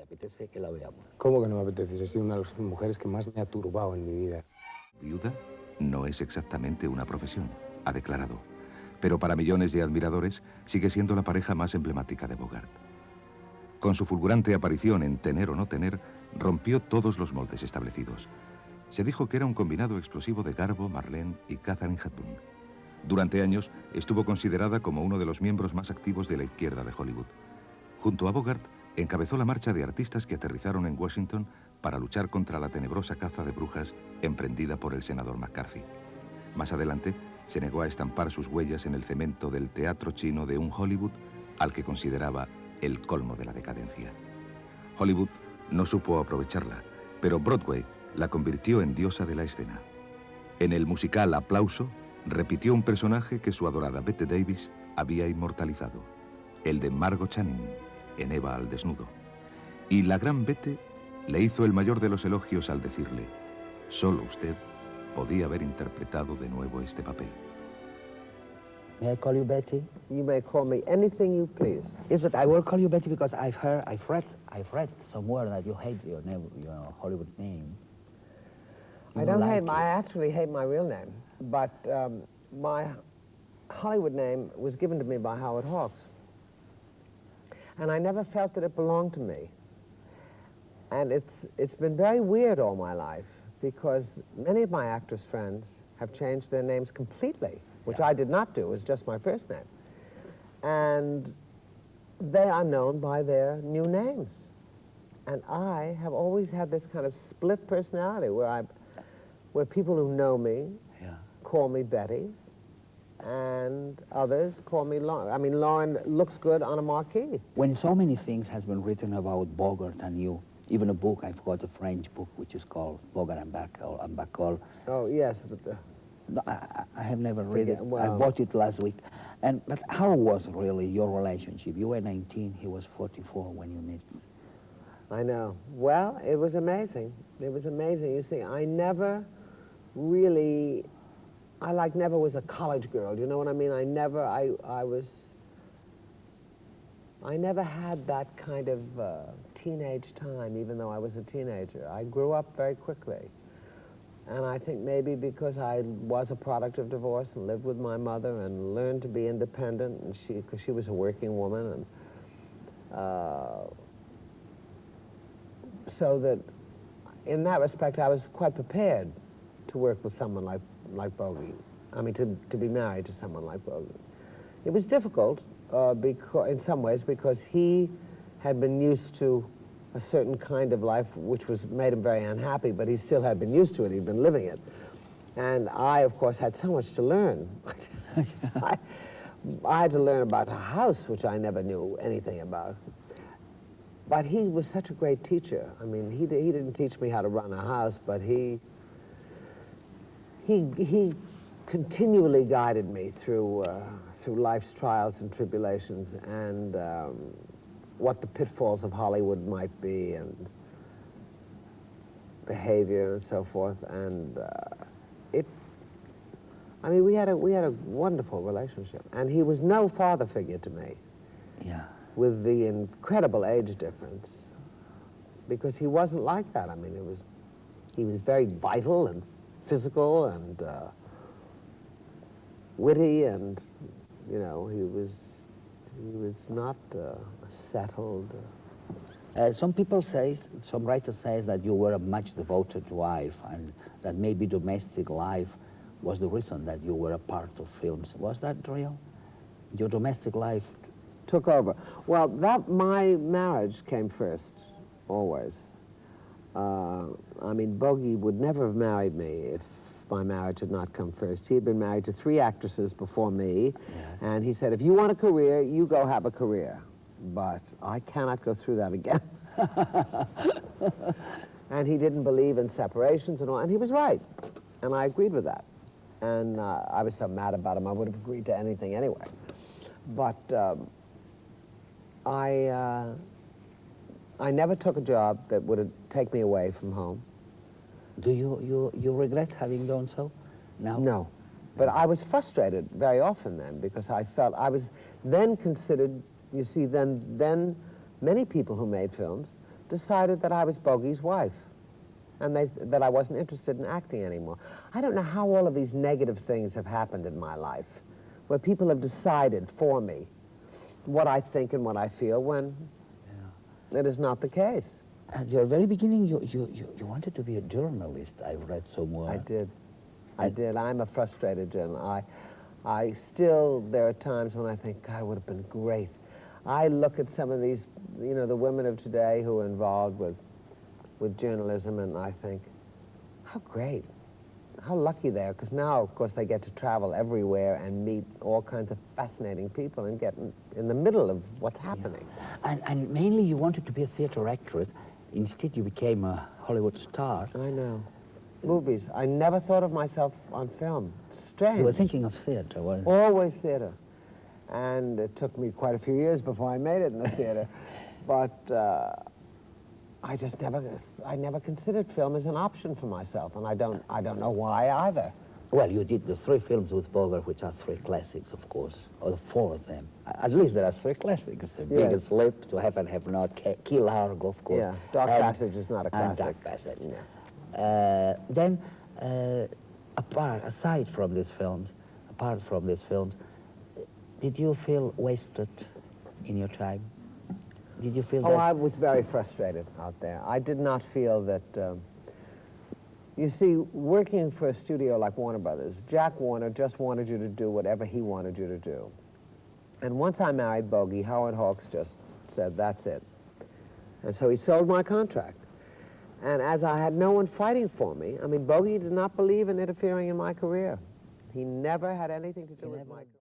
apetece que la veamos. ¿Cómo que no me apetece? Ha sido una de las mujeres que más me ha turbado en mi vida. Viuda no es exactamente una profesión, ha declarado. Pero para millones de admiradores sigue siendo la pareja más emblemática de Bogart. Con su fulgurante aparición en Tener o no tener, rompió todos los moldes establecidos. Se dijo que era un combinado explosivo de Garbo, Marlene y Katharine Hepburn. Durante años estuvo considerada como uno de los miembros más activos de la izquierda de Hollywood. Junto a Bogart, encabezó la marcha de artistas que aterrizaron en Washington para luchar contra la tenebrosa caza de brujas emprendida por el senador McCarthy. Más adelante, se negó a estampar sus huellas en el cemento del teatro chino de un Hollywood al que consideraba el colmo de la decadencia. Hollywood no supo aprovecharla, pero Broadway la convirtió en diosa de la escena. En el musical Aplauso, repitió un personaje que su adorada Bette Davis había inmortalizado, el de Margot Channing, en Eva al desnudo. Y la gran Bette le hizo el mayor de los elogios al decirle: solo usted podía haber interpretado de nuevo este papel. May I call you Betty? You may call me anything you please. Yes, but I will call you Betty because I've read somewhere that you hate your name, your Hollywood name. I don't hate I actually hate my real name, but my Hollywood name was given to me by Howard Hawks. And I never felt that it belonged to me. And it's been very weird all my life because many of my actress friends have changed their names completely, which I did not do. It was just my first name. And they are known by their new names. And I have always had this kind of split personality where people who know me call me Betty, and others call me Lauren. I mean, Lauren looks good on a marquee. When so many things has been written about Bogart and you, even a book, I've got a French book which is called Bogart and Bacall. Oh, yes. But no, I have never read it. Well, I bought it last week. But how was really your relationship? You were 19, he was 44 when you met. I know. Well, it was amazing. It was amazing. You see, I never really, never was a college girl. You know what I mean? I never had that kind of teenage time, even though I was a teenager. I grew up very quickly. And I think maybe because I was a product of divorce and lived with my mother and learned to be independent, and because she was a working woman, and so that in that respect I was quite prepared to work with someone like Bogey. I mean, to be married to someone like Bogey. It was difficult in some ways because he had been used to a certain kind of life which made him very unhappy, but he still had been used to it, he'd been living it. And I, of course, had so much to learn. I had to learn about a house, which I never knew anything about. But he was such a great teacher. I mean, he didn't teach me how to run a house, but he continually guided me through life's trials and tribulations and what the pitfalls of Hollywood might be and behavior and so forth. And I mean, we had a wonderful relationship. And he was no father figure to me. Yeah. With the incredible age difference, because he wasn't like that. I mean, he was very vital and physical and witty, and you know, he was not settled. Some people say, some writers say that you were a much devoted wife, and that maybe domestic life was the reason that you were a part of films. Was that real? Your domestic life took over. Well, my marriage came first, always. I mean, Bogey would never have married me if my marriage had not come first. He had been married to 3 actresses before me, and he said, if you want a career, you go have a career. But I cannot go through that again. And he didn't believe in separations and all, and he was right. And I agreed with that. And I was so mad about him, I would have agreed to anything anyway. But I never took a job that would take me away from home. Do you regret having done so now? No, but I was frustrated very often then because I felt I was then considered, you see, then many people who made films decided that I was Bogey's wife, and that I wasn't interested in acting anymore. I don't know how all of these negative things have happened in my life, where people have decided for me what I think and what I feel when it is not the case. At your very beginning, you wanted to be a journalist, I've read somewhere. I did. I did. I'm a frustrated journalist. I still, there are times when I think, God, it would have been great. I look at some of these, you know, the women of today who are involved with journalism, and I think, how great, how lucky they are, because now, of course, they get to travel everywhere and meet all kinds of fascinating people and get in the middle of what's happening. Yeah. And mainly you wanted to be a theater actress. Instead, you became a Hollywood star. I know. Movies. I never thought of myself on film. Strange. You were thinking of theater, weren't you? Always theater. And it took me quite a few years before I made it in the theater. But I just never considered film as an option for myself, and I don't know why either. Well, you did the 3 films with Bogart, which are 3 classics, of course, or the 4 of them. At least there are 3 classics. The Biggest Leap, To Have and Have Not, Key Largo, of course. Yeah, Dark Passage is not a classic. Dark Passage. Yeah. Then, aside from these films, apart from these films, did you feel wasted in your time? Did you feel that? Oh, I was very frustrated out there. I did not feel that, you see, working for a studio like Warner Brothers, Jack Warner just wanted you to do whatever he wanted you to do. And once I married Bogey, Howard Hawks just said, that's it. And so he sold my contract. And as I had no one fighting for me, I mean, Bogey did not believe in interfering in my career. He never had anything to do with my career.